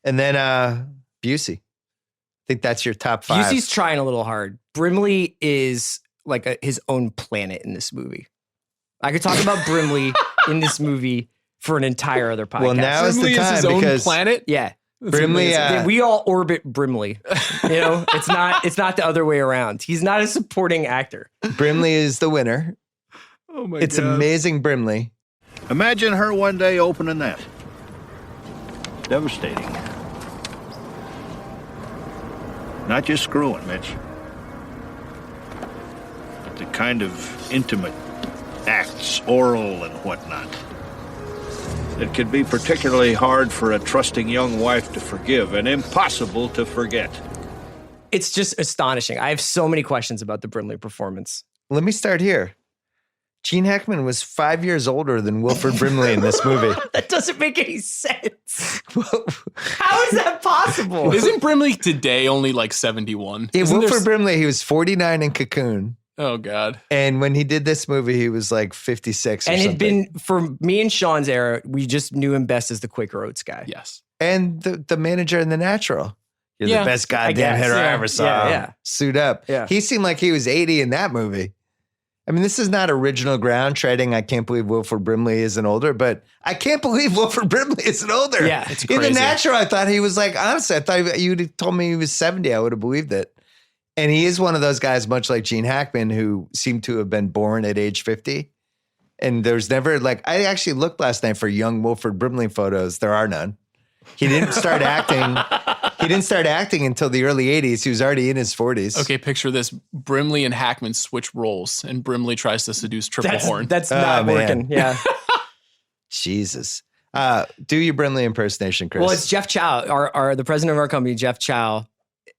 And then Busey. I think that's your top 5. Busey's trying a little hard. Brimley is like his own planet in this movie. I could talk about Brimley in this movie for an entire other podcast. Well, now is the time his own because planet. Yeah. Brimley, we all orbit Brimley. You know, it's not the other way around. He's not a supporting actor. Brimley is the winner. Oh my It's God. amazing Brimley. Imagine her one day opening that. Devastating. Not just screwing, Mitch. But the kind of intimate acts, oral and whatnot, that could be particularly hard for a trusting young wife to forgive and impossible to forget. It's just astonishing. I have so many questions about the Brimley performance. Let me start here. Gene Hackman was 5 years older than Wilford Brimley in this movie. That doesn't make any sense. How is that possible? Isn't Brimley today only like 71? Yeah, Isn't Wilford there... Brimley, he was 49 in Cocoon. Oh, God. And when he did this movie, he was like 56 or And something. it'd been, for me and Sean's era, we just knew him best as the Quaker Oats guy. Yes. And the manager in The Natural. You're Yeah, the best I goddamn guess, hitter I yeah. ever saw. Yeah. Suit up. Yeah. He seemed like he was 80 in that movie. I mean, this is not original ground treading. I can't believe Wilford Brimley isn't older, but I can't believe Wilford Brimley isn't older. Yeah, it's In The crazy. Natural, I thought he was like, honestly, I thought you'd have told me he was 70. I would have believed it. And he is one of those guys, much like Gene Hackman, who seemed to have been born at age 50. And there's never I actually looked last night for young Wilford Brimley photos. There are none. He didn't start acting. He didn't start acting until the early 80s. He was already in his 40s. Okay, picture this. Brimley and Hackman switch roles, and Brimley tries to seduce Triple Horn. That's not man. working. Yeah. Jesus. Do your Brimley impersonation, Chris. Well, it's Jeff Chow, the president of our company. Jeff Chow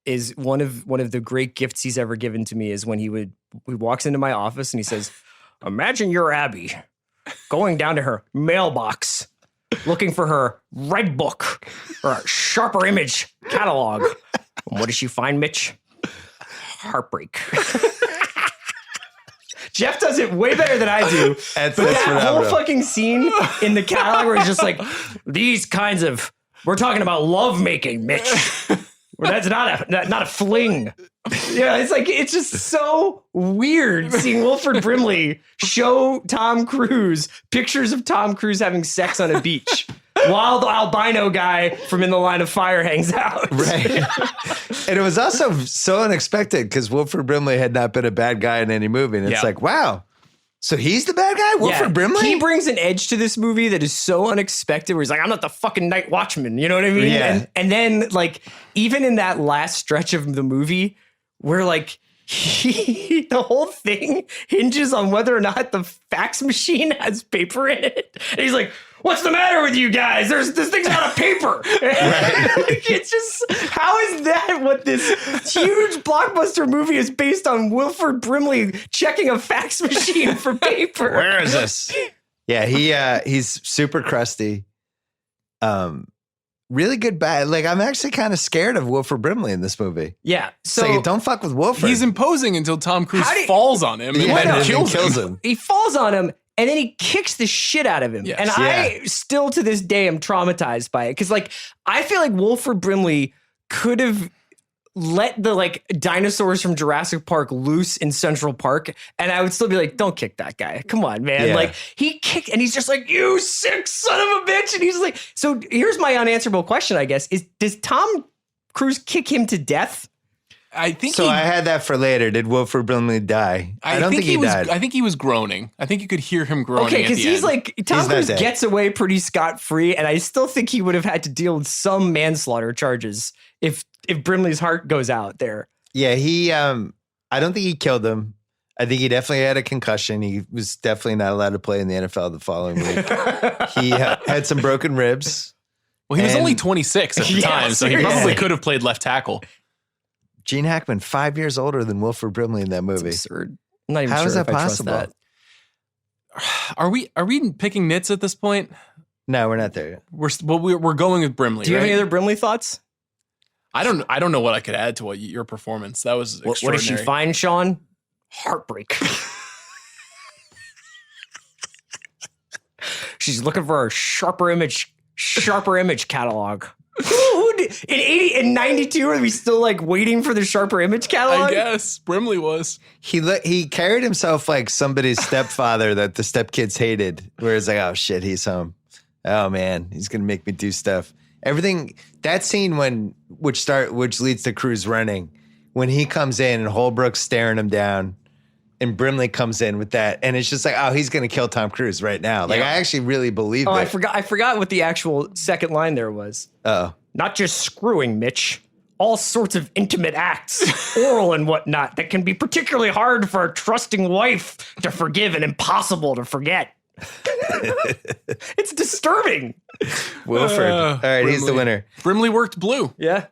is one of the great gifts he's ever given to me. Is when he walks into my office and he says, "Imagine you're Abby going down to her mailbox, looking for her red book or a sharper image catalog. And what does she find, Mitch? Heartbreak." Jeff does it way better than I do. That's But that whole phenomenal. fucking scene in the catalog where he's just like, these kinds of, we're talking about love making, Mitch. Well, that's not a fling. Yeah, it's just so weird seeing Wilford Brimley show Tom Cruise pictures of Tom Cruise having sex on a beach while the albino guy from In the Line of Fire hangs out. Right. And it was also so unexpected because Wilford Brimley had not been a bad guy in any movie. And it's like, wow. So he's the bad guy? Wilford Brimley? He brings an edge to this movie that is so unexpected where he's like, I'm not the fucking night watchman. You know what I mean? Yeah. And then like, even in that last stretch of the movie where like, the whole thing hinges on whether or not the fax machine has paper in it. And he's like, what's the matter with you guys? This thing's out of paper. Like, it's just, how is that what this huge blockbuster movie is based on? Wilford Brimley checking a fax machine for paper. Where is this? Yeah, he's super crusty. Really good bad. Like, I'm actually kind of scared of Wilford Brimley in this movie. Yeah. So don't fuck with Wilford. He's imposing until Tom Cruise falls on him and Yeah, then and kills kills him. him. He falls on him and then he kicks the shit out of him. Yes. And Yeah. I still to this day am traumatized by it. Cause like, I feel like Wilford Brimley could have let the like dinosaurs from Jurassic Park loose in Central Park. And I would still be like, don't kick that guy. Come on, man. Yeah. Like he kicked and he's just like, you sick son of a bitch. And he's like, so here's my unanswerable question, I guess, is does Tom Cruise kick him to death? I think So I had that for later. Did Wilford Brimley die? I don't think he was. died. I think he was groaning. I think you could hear him groaning. Okay, at because the he's end. like, Tom He's not Cruise dead. gets away pretty scot-free, and I still think he would have had to deal with some manslaughter charges if Brimley's heart goes out there. Yeah, I don't think he killed him. I think he definitely had a concussion. He was definitely not allowed to play in the NFL the following week. He had some broken ribs. Well, he was and- only 26 at the Yeah, time, so he seriously. probably could have played left tackle. Gene Hackman, 5 years older than Wilford Brimley in that movie. It's absurd. I'm not even How sure is that if I trust possible? that. Are we picking nits at this point? No, we're not there yet. We're going with Brimley. Do you have right? any other Brimley thoughts? I don't know what I could add to your performance. That was What does she extraordinary. find, Sean? Heartbreak. She's looking for a sharper image catalog. In 92, are we still like waiting for the Sharper Image catalog? I guess Brimley was. He carried himself like somebody's stepfather that the stepkids hated. Where it's like, oh shit, he's home. Oh man, he's gonna make me do stuff. Everything that scene which leads to Cruz running when he comes in and Holbrook's staring him down. And Brimley comes in with that, and it's just like, oh, he's gonna kill Tom Cruise right now. Like, I actually really believe it. I forgot what the actual second line there was. Oh, not just screwing, Mitch. All sorts of intimate acts, oral and whatnot, that can be particularly hard for a trusting wife to forgive and impossible to forget. It's disturbing. Wilford. All right, Brimley. he's the winner. Brimley worked blue. Yeah.